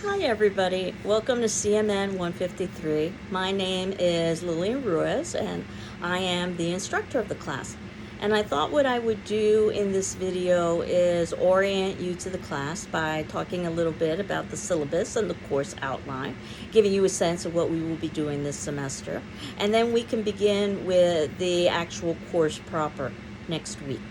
Hi everybody, welcome to CMN 153. My name is Lillian Ruiz and I am the instructor of the class. And I thought what I would do in this video is orient you to the class by talking a little bit about the syllabus and the course outline, giving you a sense of what we will be doing this semester. And then we can begin with the actual course proper next week.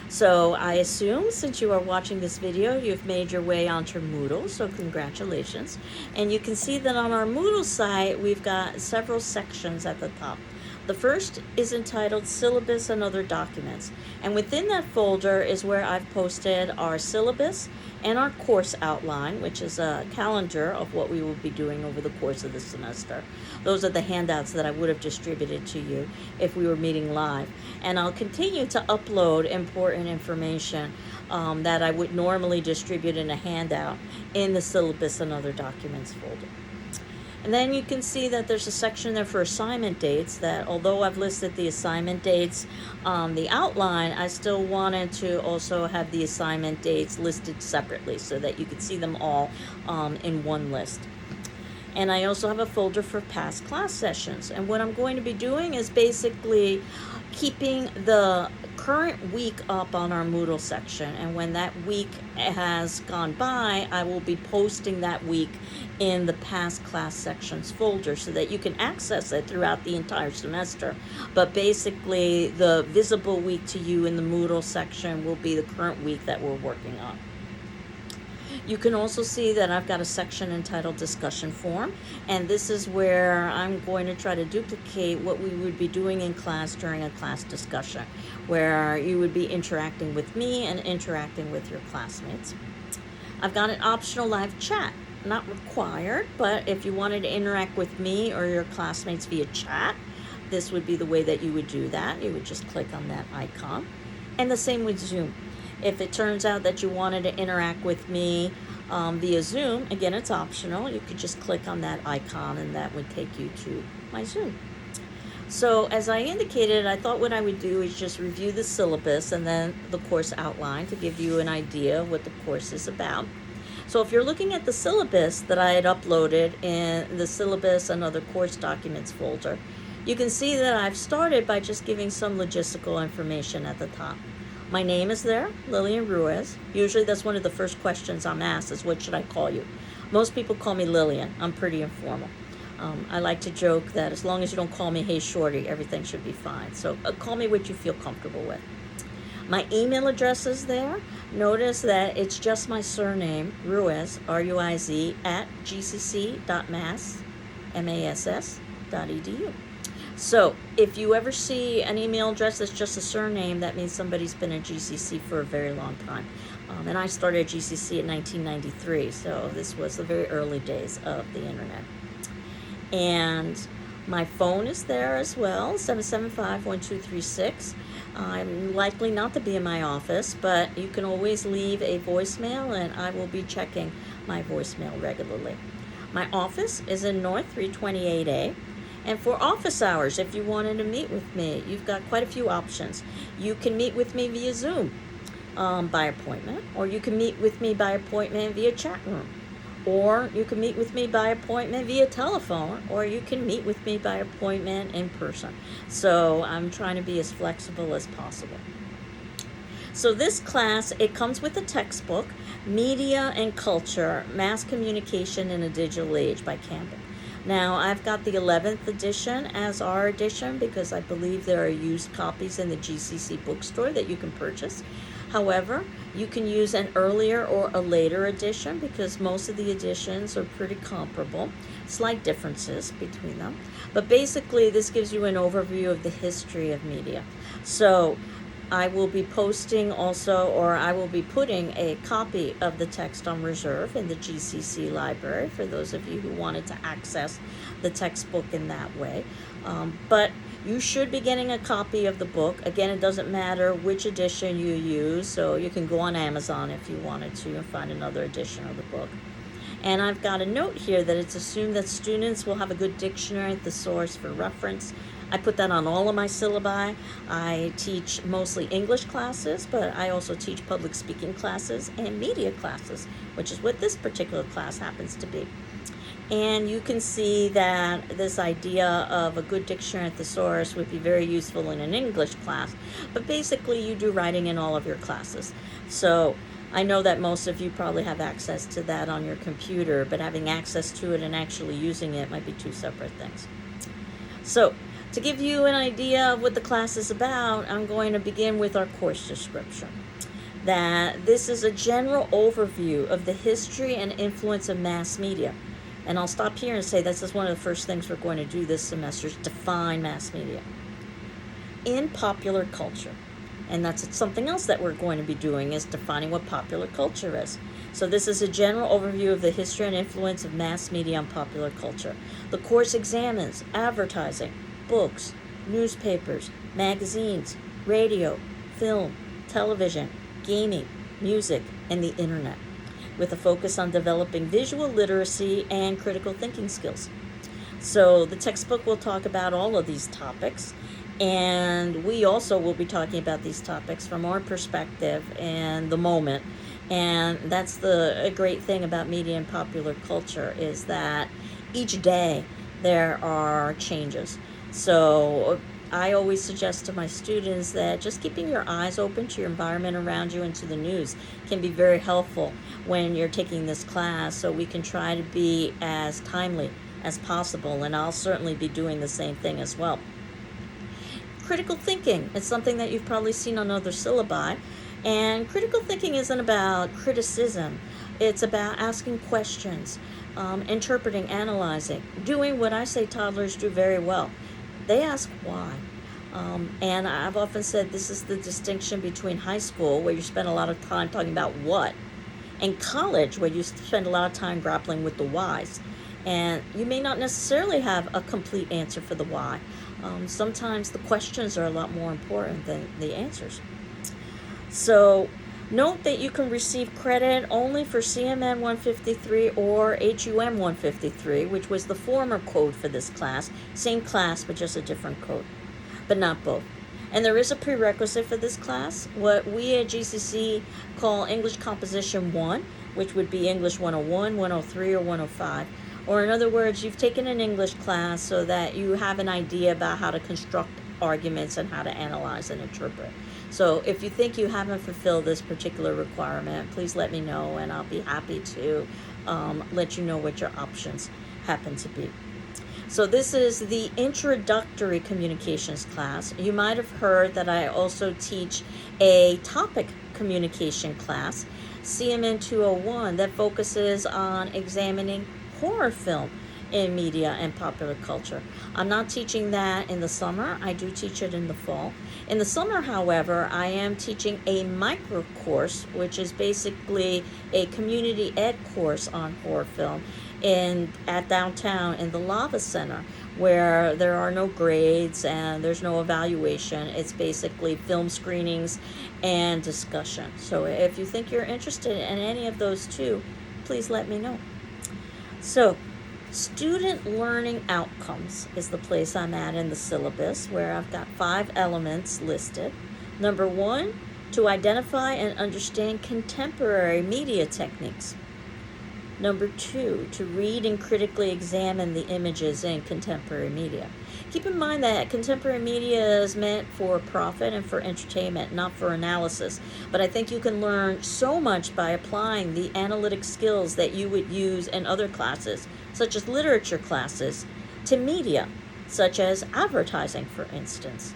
So I assume since you are watching this video, you've made your way onto Moodle, so congratulations. And you can see that on our Moodle site, we've got several sections at the top. The first is entitled Syllabus and Other Documents. And within that folder is where I've posted our syllabus and our course outline, which is a calendar of what we will be doing over the course of the semester. Those are the handouts that I would have distributed to you if we were meeting live. And I'll continue to upload important information that I would normally distribute in a handout in the Syllabus and Other Documents folder. And then you can see that there's a section there for assignment dates that, although I've listed the assignment dates on the outline, I still wanted to also have the assignment dates listed separately so that you could see them all in one list. And I also have a folder for past class sessions. And what I'm going to be doing is basically keeping the current week up on our Moodle section. And when that week has gone by, I will be posting that week in the past class sections folder so that you can access it throughout the entire semester. But basically, the visible week to you in the Moodle section will be the current week that we're working on. You can also see that I've got a section entitled Discussion Forum, and this is where I'm going to try to duplicate what we would be doing in class during a class discussion, where you would be interacting with me and interacting with your classmates. I've got an optional live chat, not required, but if you wanted to interact with me or your classmates via chat, this would be the way that you would do that. You would just click on that icon. And the same with Zoom. If it turns out that you wanted to interact with me via Zoom, again, it's optional. You could just click on that icon and that would take you to my Zoom. So as I indicated, I thought what I would do is just review the syllabus and then the course outline to give you an idea of what the course is about. So if you're looking at the syllabus that I had uploaded in the syllabus and other course documents folder, you can see that I've started by just giving some logistical information at the top. My name is there, Lillian Ruiz. Usually that's one of the first questions I'm asked is, what should I call you? Most people call me Lillian. I'm pretty informal. I like to joke that as long as you don't call me Hey Shorty, everything should be fine. So call me what you feel comfortable with. My email address is there. Notice that it's just my surname, Ruiz, R-U-I-Z, at gcc.mass.edu. So if you ever see an email address that's just a surname, that means somebody's been at GCC for a very long time. And I started at GCC in 1993, so this was the very early days of the internet. And my phone is there as well, 775-1236. I'm likely not to be in my office, but you can always leave a voicemail, and I will be checking my voicemail regularly. My office is in North 328A. And for office hours, if you wanted to meet with me, you've got quite a few options. You can meet with me via Zoom by appointment, or you can meet with me by appointment via chat room, or you can meet with me by appointment via telephone, or you can meet with me by appointment in person. So I'm trying to be as flexible as possible. So this class, it comes with a textbook, Media and Culture, Mass Communication in a Digital Age by Campbell. Now, I've got the 11th edition as our edition because I believe there are used copies in the GCC bookstore that you can purchase. However, you can use an earlier or a later edition because most of the editions are pretty comparable. Slight differences between them. But basically, this gives you an overview of the history of media. So I will be posting also, or I will be putting a copy of the text on reserve in the GCC library for those of you who wanted to access the textbook in that way. But you should be getting a copy of the book. Again, it doesn't matter which edition you use, so you can go on Amazon if you wanted to and find another edition of the book. And I've got a note here that it's assumed that students will have a good dictionary at the source for reference. I put that on all of my syllabi. I teach mostly English classes, but I also teach public speaking classes and media classes, which is what this particular class happens to be. And you can see that this idea of a good dictionary thesaurus would be very useful in an English class, but basically you do writing in all of your classes. So I know that most of you probably have access to that on your computer, but having access to it and actually using it might be two separate things. So to give you an idea of what the class is about, I'm going to begin with our course description. That this is a general overview of the history and influence of mass media. And I'll stop here and say this is one of the first things we're going to do this semester is define mass media in popular culture. And that's something else that we're going to be doing is defining what popular culture is. So this is a general overview of the history and influence of mass media on popular culture. The course examines advertising, books, newspapers, magazines, radio, film, television, gaming, music, and the internet, with a focus on developing visual literacy and critical thinking skills. So the textbook will talk about all of these topics, and we also will be talking about these topics from our perspective and the moment. And that's a great thing about media and popular culture is that each day there are changes. So I always suggest to my students that just keeping your eyes open to your environment around you and to the news can be very helpful when you're taking this class, so we can try to be as timely as possible, and I'll certainly be doing the same thing as well. Critical thinking is something that you've probably seen on other syllabi, and critical thinking isn't about criticism. It's about asking questions, interpreting, analyzing, doing what I say toddlers do very well. They ask why. And I've often said this is the distinction between high school, where you spend a lot of time talking about what, and college, where you spend a lot of time grappling with the whys. And you may not necessarily have a complete answer for the why. Sometimes the questions are a lot more important than the answers. So note that you can receive credit only for CMN 153 or HUM 153, which was the former code for this class. Same class, but just a different code, but not both. And there is a prerequisite for this class, what we at GCC call English Composition 1, which would be English 101, 103, or 105. Or in other words, you've taken an English class so that you have an idea about how to construct arguments and how to analyze and interpret. So if you think you haven't fulfilled this particular requirement, please let me know, and I'll be happy to let you know what your options happen to be. So this is the introductory communications class. You might have heard that I also teach a topic communication class, CMN 201, that focuses on examining horror film in media and popular culture. I'm not teaching that in the summer. I do teach it in the fall. In the summer, however, I am teaching a micro course, which is basically a community ed course on horror film at downtown in the Lava Center, where there are no grades and there's no evaluation. It's basically film screenings and discussion. So if you think you're interested in any of those two, please let me know. So student learning outcomes is the place I'm at in the syllabus, where I've got 5 elements listed. Number 1, to identify and understand contemporary media techniques. Number 2, to read and critically examine the images in contemporary media. Keep in mind that contemporary media is meant for profit and for entertainment, not for analysis. But I think you can learn so much by applying the analytic skills that you would use in other classes, such as literature classes, to media, such as advertising, for instance.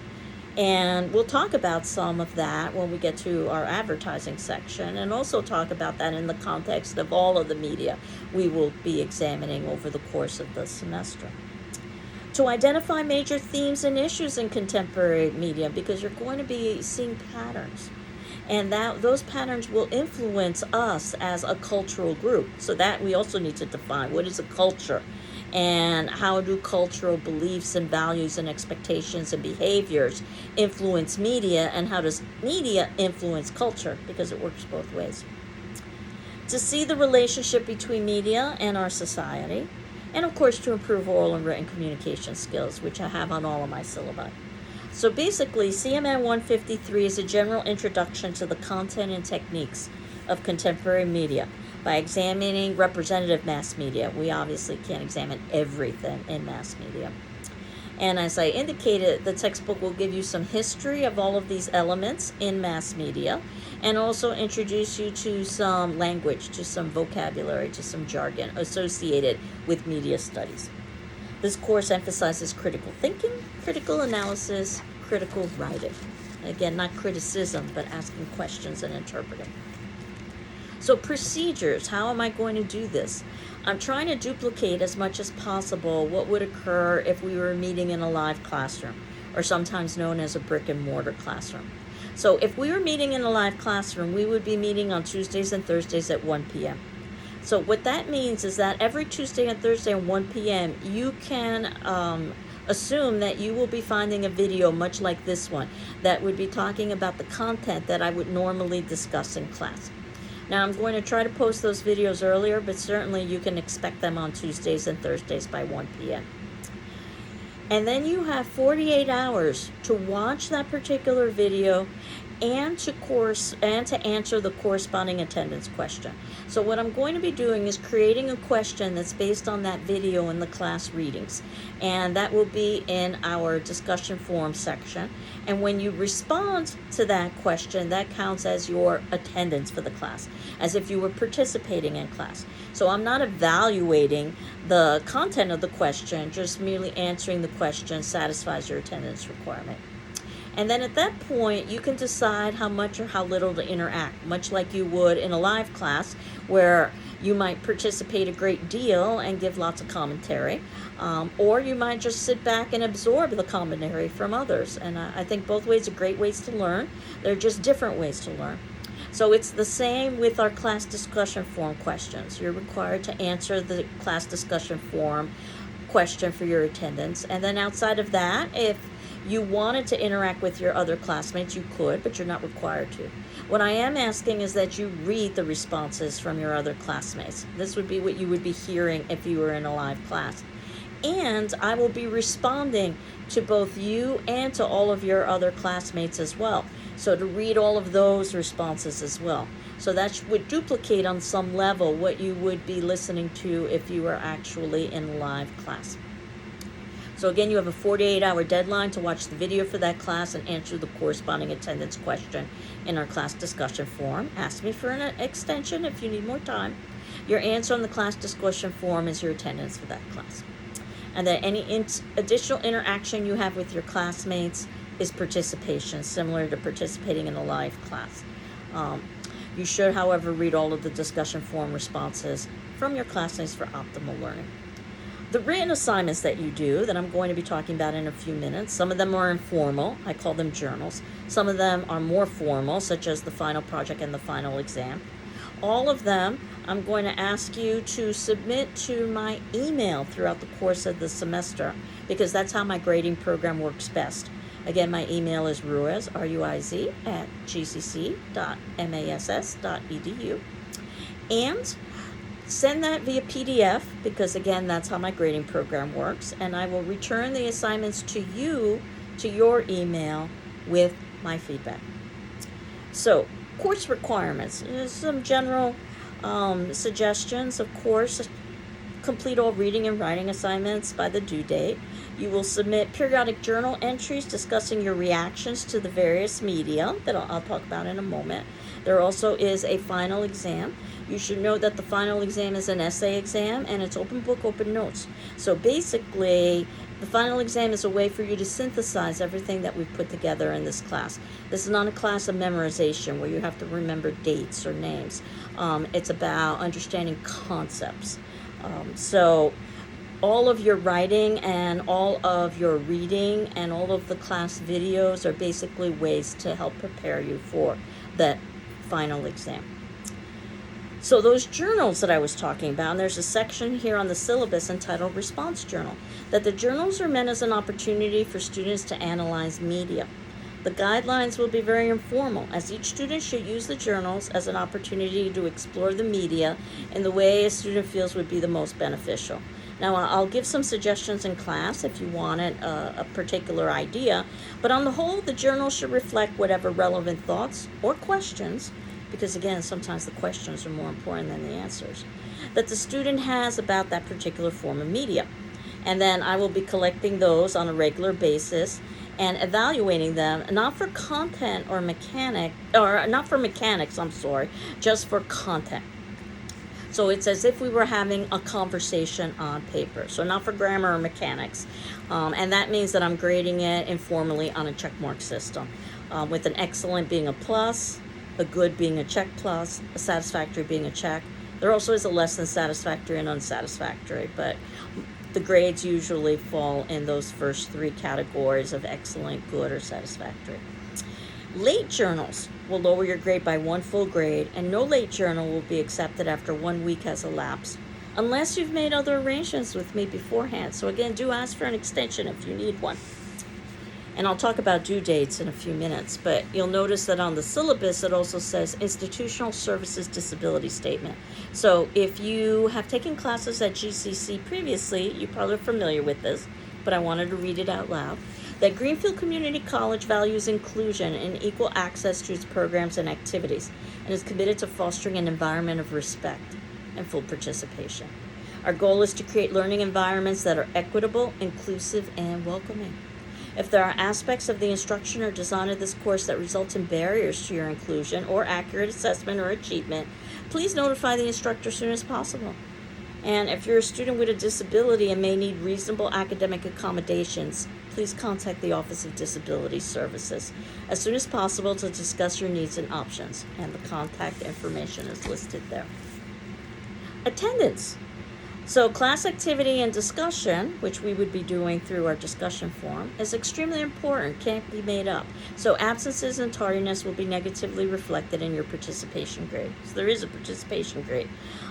And we'll talk about some of that when we get to our advertising section, and also talk about that in the context of all of the media we will be examining over the course of the semester. To identify major themes and issues in contemporary media, because you're going to be seeing patterns, and those patterns will influence us as a cultural group. So that we also need to define what is a culture, and how do cultural beliefs and values and expectations and behaviors influence media, and how does media influence culture, because it works both ways. To see the relationship between media and our society, and of course to improve oral and written communication skills, which I have on all of my syllabi. So basically, CMN 153 is a general introduction to the content and techniques of contemporary media by examining representative mass media. We obviously can't examine everything in mass media. And as I indicated, the textbook will give you some history of all of these elements in mass media and also introduce you to some language, to some vocabulary, to some jargon associated with media studies. This course emphasizes critical thinking, critical analysis, critical writing. Again, not criticism, but asking questions and interpreting. So procedures, how am I going to do this? I'm trying to duplicate as much as possible what would occur if we were meeting in a live classroom, or sometimes known as a brick and mortar classroom. So if we were meeting in a live classroom, we would be meeting on Tuesdays and Thursdays at 1 p.m. So what that means is that every Tuesday and Thursday at 1 p.m., you can assume that you will be finding a video much like this one that would be talking about the content that I would normally discuss in class. Now, I'm going to try to post those videos earlier, but certainly you can expect them on Tuesdays and Thursdays by 1 p.m. And then you have 48 hours to watch that particular video and to answer the corresponding attendance question. So what I'm going to be doing is creating a question that's based on that video in the class readings, and that will be in our discussion forum section. And when you respond to that question, that counts as your attendance for the class, as if you were participating in class. So I'm not evaluating the content of the question, just merely answering the question satisfies your attendance requirement. And then at that point, you can decide how much or how little to interact, much like you would in a live class where you might participate a great deal and give lots of commentary, or you might just sit back and absorb the commentary from others. And I think both ways are great ways to learn. They're just different ways to learn. So it's the same with our class discussion forum questions. You're required to answer the class discussion forum question for your attendance. And then outside of that, if you wanted to interact with your other classmates, you could, but you're not required to. What I am asking is that you read the responses from your other classmates. This would be what you would be hearing if you were in a live class. And I will be responding to both you and to all of your other classmates as well. So to read all of those responses as well. So that would duplicate on some level what you would be listening to if you were actually in live class. So again, you have a 48-hour deadline to watch the video for that class and answer the corresponding attendance question in our class discussion forum. Ask me for an extension if you need more time. Your answer on the class discussion forum is your attendance for that class. And then any additional interaction you have with your classmates is participation, similar to participating in a live class. You should, however, read all of the discussion forum responses from your classmates for optimal learning. The written assignments that you do, that I'm going to be talking about in a few minutes, some of them are informal. I call them journals. Some of them are more formal, such as the final project and the final exam. All of them, I'm going to ask you to submit to my email throughout the course of the semester, because that's how my grading program works best. Again, my email is ruiz, R-U-I-Z, @gcc.mass.edu. And send that via PDF, because again, that's how my grading program works, and I will return the assignments to you, to your email, with my feedback. So, course requirements. There's some general suggestions. Of course, complete all reading and writing assignments by the due date. You will submit periodic journal entries discussing your reactions to the various media that I'll talk about in a moment. There also is a final exam. You should know that the final exam is an essay exam, and it's open book, open notes. So basically, the final exam is a way for you to synthesize everything that we've put together in this class. This is not a class of memorization where you have to remember dates or names. It's about understanding concepts. So all of your writing and all of your reading and all of the class videos are basically ways to help prepare you for that final exam. So those journals that I was talking about, and there's a section here on the syllabus entitled Response Journal, that the journals are meant as an opportunity for students to analyze media. The guidelines will be very informal, as each student should use the journals as an opportunity to explore the media in the way a student feels would be the most beneficial. Now, I'll give some suggestions in class if you wanted a particular idea, but on the whole, the journal should reflect whatever relevant thoughts or questions, because again, sometimes the questions are more important than the answers, that the student has about that particular form of media. And then I will be collecting those on a regular basis and evaluating them, not for content or not for mechanics, just for content. So it's as if we were having a conversation on paper. So not for grammar or mechanics. And that means that I'm grading it informally on a checkmark system, with an excellent being a plus, a good being a check plus, a satisfactory being a check. There also is a less than satisfactory and unsatisfactory, but the grades usually fall in those first three categories of excellent, good, or satisfactory. Late journals will lower your grade by 1 full grade, and no late journal will be accepted after 1 week has elapsed, unless you've made other arrangements with me beforehand. So again, do ask for an extension if you need one. And I'll talk about due dates in a few minutes, but you'll notice that on the syllabus it also says Institutional Services Disability Statement. So if you have taken classes at GCC previously, you're probably familiar with this, but I wanted to read it out loud. That Greenfield Community College values inclusion and equal access to its programs and activities, and is committed to fostering an environment of respect and full participation. Our goal is to create learning environments that are equitable, inclusive, and welcoming. If there are aspects of the instruction or design of this course that result in barriers to your inclusion or accurate assessment or achievement, please notify the instructor as soon as possible. And if you're a student with a disability and may need reasonable academic accommodations, please contact the Office of Disability Services as soon as possible to discuss your needs and options, and the contact information is listed there. Attendance. So class activity and discussion, which we would be doing through our discussion forum, is extremely important, can't be made up. So absences and tardiness will be negatively reflected in your participation grade. So there is a participation grade.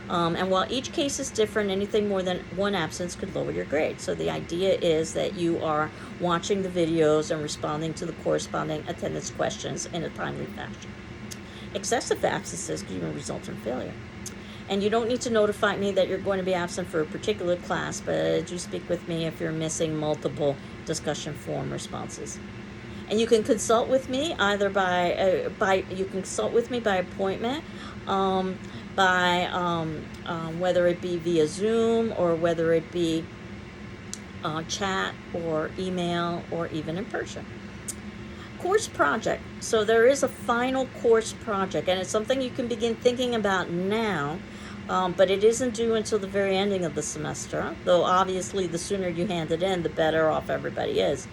And while each case is different, anything more than one absence could lower your grade. So the idea is that you are watching the videos and responding to the corresponding attendance questions in a timely fashion. Excessive absences could even result in failure. And you don't need to notify me that you're going to be absent for a particular class, but do speak with me if you're missing multiple discussion forum responses. And you can consult with me either by appointment, whether it be via Zoom or whether it be chat or email or even in person. Course project. So there is a final course project, and it's something you can begin thinking about now, but it isn't due until the very ending of the semester, though obviously the sooner you hand it in, the better off everybody is.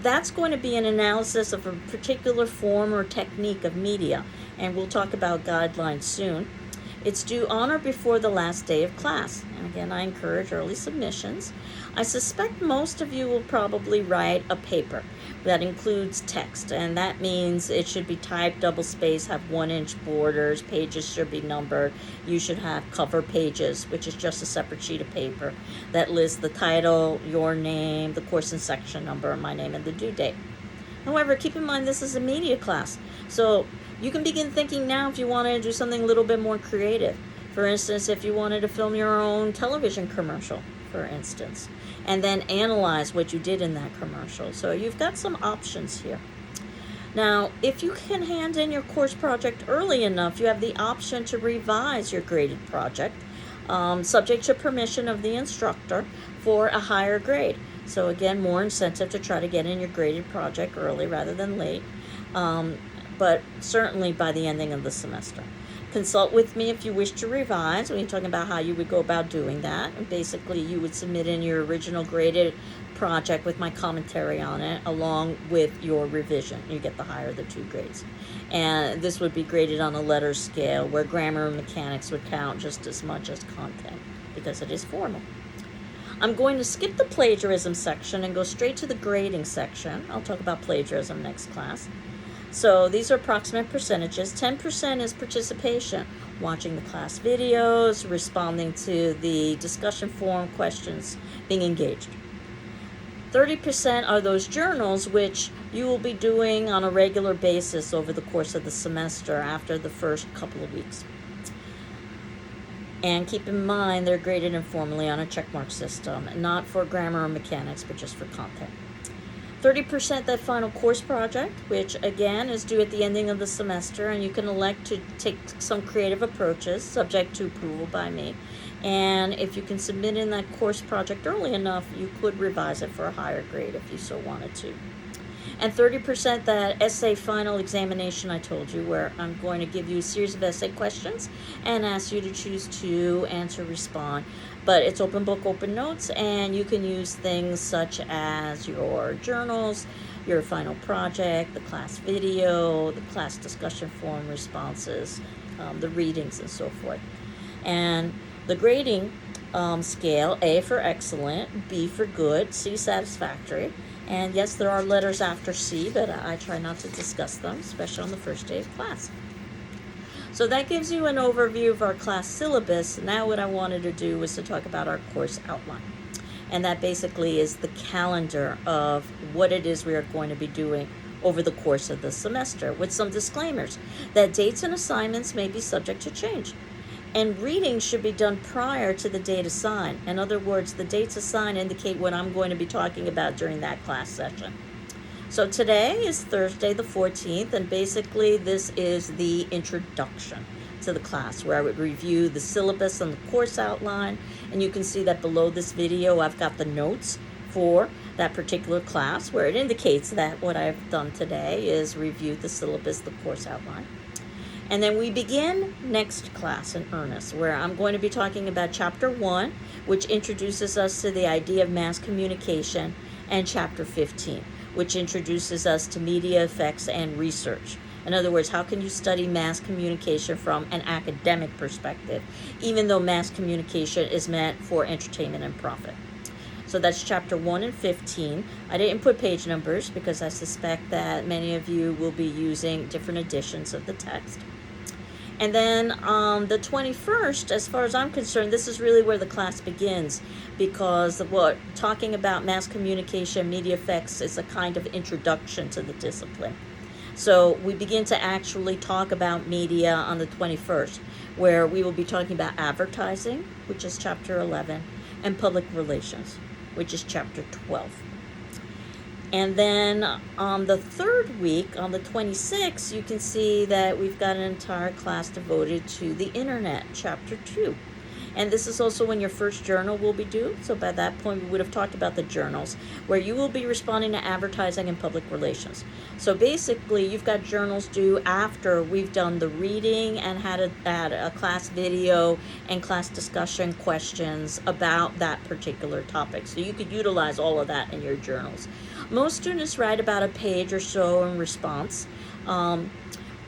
That's going to be an analysis of a particular form or technique of media, and we'll talk about guidelines soon. It's due on or before the last day of class, and again, I encourage early submissions. I suspect most of you will probably write a paper that includes text, and that means it should be typed, double-spaced, have 1-inch borders, pages should be numbered. You should have cover pages, which is just a separate sheet of paper that lists the title, your name, the course and section number, my name, and the due date. However, keep in mind this is a media class, so you can begin thinking now if you want to do something a little bit more creative. For instance, if you wanted to film your own television commercial, for instance, and then analyze what you did in that commercial. So you've got some options here. Now, if you can hand in your course project early enough, you have the option to revise your graded project, subject to permission of the instructor for a higher grade. So again, more incentive to try to get in your graded project early rather than late, but certainly by the ending of the semester. Consult with me if you wish to revise. We're talking about how you would go about doing that. And basically, you would submit in your original graded project with my commentary on it, along with your revision. You get the higher of the 2 grades. And this would be graded on a letter scale, where grammar and mechanics would count just as much as content, because it is formal. I'm going to skip the plagiarism section and go straight to the grading section. I'll talk about plagiarism next class. So these are approximate percentages. 10% is participation, watching the class videos, responding to the discussion forum questions, being engaged. 30% are those journals which you will be doing on a regular basis over the course of the semester after the first couple of weeks. And keep in mind, they're graded informally on a checkmark system, not for grammar or mechanics, but just for content. 30% that final course project, which again is due at the ending of the semester, and you can elect to take some creative approaches subject to approval by me. And if you can submit in that course project early enough, you could revise it for a higher grade if you so wanted to. And 30% that essay final examination I told you, where I'm going to give you a series of essay questions and ask you to choose to answer, respond. But it's open book, open notes, and you can use things such as your journals, your final project, the class video, the class discussion forum responses, the readings, and so forth. And the grading scale: A for excellent, B for good, C satisfactory. And yes, there are letters after C, but I try not to discuss them, especially on the first day of class. So that gives you an overview of our class syllabus. Now what I wanted to do was to talk about our course outline. And that basically is the calendar of what it is we are going to be doing over the course of the semester, with some disclaimers that dates and assignments may be subject to change. And reading should be done prior to the date assigned. In other words, the dates assigned indicate what I'm going to be talking about during that class session. So today is Thursday the 14th, and basically this is the introduction to the class, where I would review the syllabus and the course outline. And you can see that below this video I've got the notes for that particular class, where it indicates that what I've done today is review the syllabus, the course outline. And then we begin next class in earnest, where I'm going to be talking about Chapter 1, which introduces us to the idea of mass communication, and Chapter 15, which introduces us to media effects and research. In other words, how can you study mass communication from an academic perspective, even though mass communication is meant for entertainment and profit? So that's Chapter 1 and 15. I didn't put page numbers because I suspect that many of you will be using different editions of the text. And then on the 21st, as far as I'm concerned, this is really where the class begins, because talking about mass communication, media effects is a kind of introduction to the discipline. So we begin to actually talk about media on the 21st, where we will be talking about advertising, which is Chapter 11, and public relations, which is Chapter 12. And then on the third week, on the 26th, you can see that we've got an entire class devoted to the internet, Chapter 2. And this is also when your first journal will be due. So by that point, we would have talked about the journals, where you will be responding to advertising and public relations. So basically, you've got journals due after we've done the reading and had a class video and class discussion questions about that particular topic. So you could utilize all of that in your journals. Most students write about a page or so in response.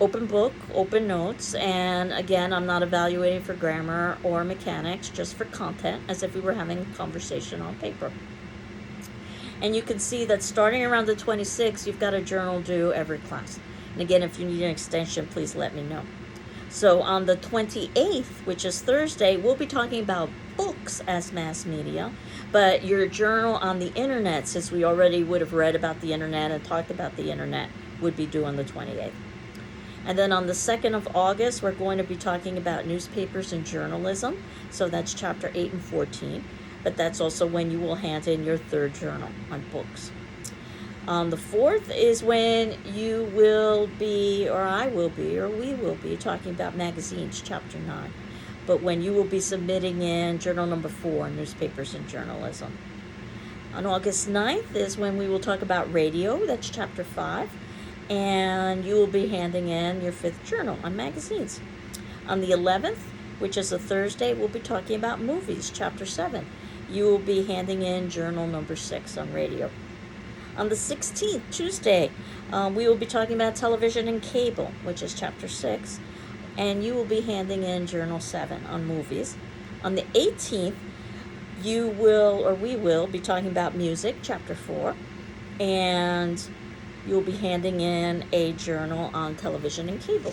Open book, open notes, and again, I'm not evaluating for grammar or mechanics, just for content, as if we were having a conversation on paper. And you can see that starting around the 26th, you've got a journal due every class. And again, if you need an extension, please let me know. So on the 28th, which is Thursday, we'll be talking about books as mass media, but your journal on the internet, since we already would have read about the internet and talked about the internet, would be due on the 28th. And then on the 2nd of August, we're going to be talking about newspapers and journalism. So that's Chapter 8 and 14. But that's also when you will hand in your third journal on books. The 4th is when you will be, or I will be, or we will be talking about magazines, Chapter 9. But when you will be submitting in journal number 4, newspapers and journalism. On August 9th is when we will talk about radio, that's Chapter 5. And you will be handing in your 5th journal on magazines. On the 11th, which is a Thursday, we'll be talking about movies, Chapter 7. You will be handing in journal number 6 on radio. On the 16th, Tuesday, we will be talking about television and cable, which is Chapter 6. And you will be handing in journal 7 on movies. On the 18th, we will be talking about music, Chapter 4. And you'll be handing in a journal on television and cable.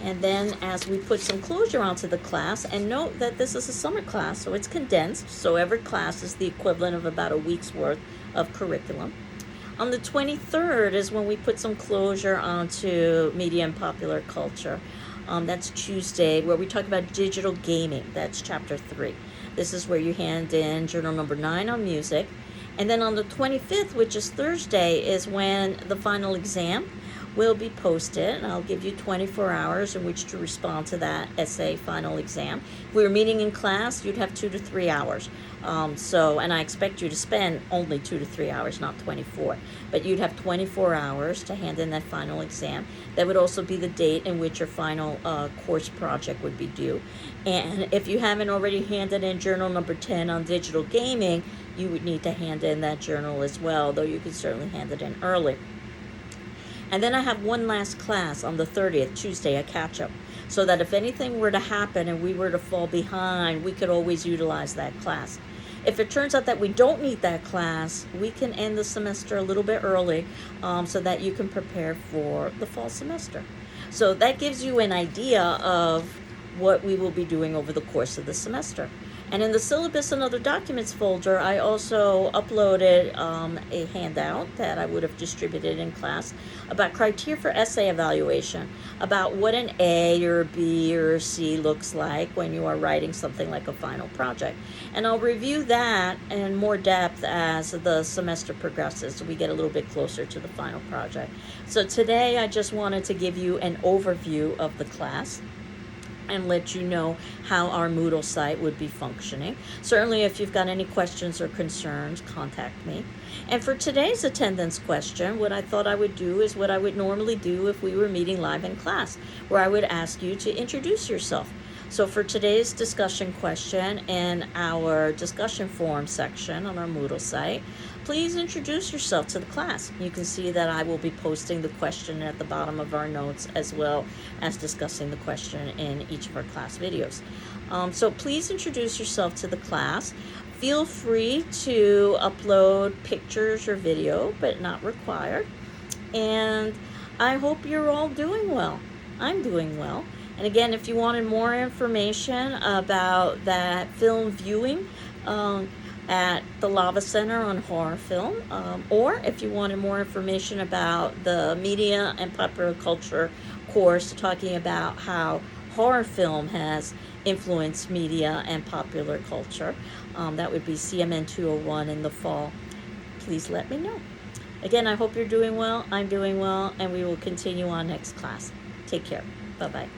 And then as we put some closure onto the class, and note that this is a summer class, so it's condensed, so every class is the equivalent of about a week's worth of curriculum. On the 23rd is when we put some closure onto media and popular culture. That's Tuesday, where we talk about digital gaming. That's chapter 3. This is where you hand in journal number 9 on music. And then on the 25th, which is Thursday, is when the final exam will be posted, and I'll give you 24 hours in which to respond to that essay final exam. If we were meeting in class, you'd have 2 to 3 hours. And I expect you to spend only 2 to 3 hours, not 24. But you'd have 24 hours to hand in that final exam. That would also be the date in which your final course project would be due. And if you haven't already handed in journal number 10 on digital gaming, you would need to hand in that journal as well, though you could certainly hand it in early. And then I have one last class on the 30th, Tuesday, a catch-up, so that if anything were to happen and we were to fall behind, we could always utilize that class. If it turns out that we don't need that class, we can end the semester a little bit early so that you can prepare for the fall semester. So that gives you an idea of what we will be doing over the course of the semester. And in the syllabus and other documents folder, I also uploaded a handout that I would have distributed in class about criteria for essay evaluation, about what an A or a B or a C looks like when you are writing something like a final project. And I'll review that in more depth as the semester progresses, so we get a little bit closer to the final project. So today I just wanted to give you an overview of the class and let you know how our Moodle site would be functioning. Certainly, if you've got any questions or concerns, contact me. And for today's attendance question, what I thought I would do is what I would normally do if we were meeting live in class, where I would ask you to introduce yourself. So for today's discussion question in our discussion forum section on our Moodle site, please introduce yourself to the class. You can see that I will be posting the question at the bottom of our notes, as well as discussing the question in each of our class videos. So please introduce yourself to the class. Feel free to upload pictures or video, but not required. And I hope you're all doing well. I'm doing well. And again, if you wanted more information about that film viewing at the Lava Center on horror film, or if you wanted more information about the media and popular culture course talking about how horror film has influenced media and popular culture, that would be CMN 201 in the fall. Please let me know. Again, I hope you're doing well. I'm doing well, and we will continue on next class. Take care. Bye-bye.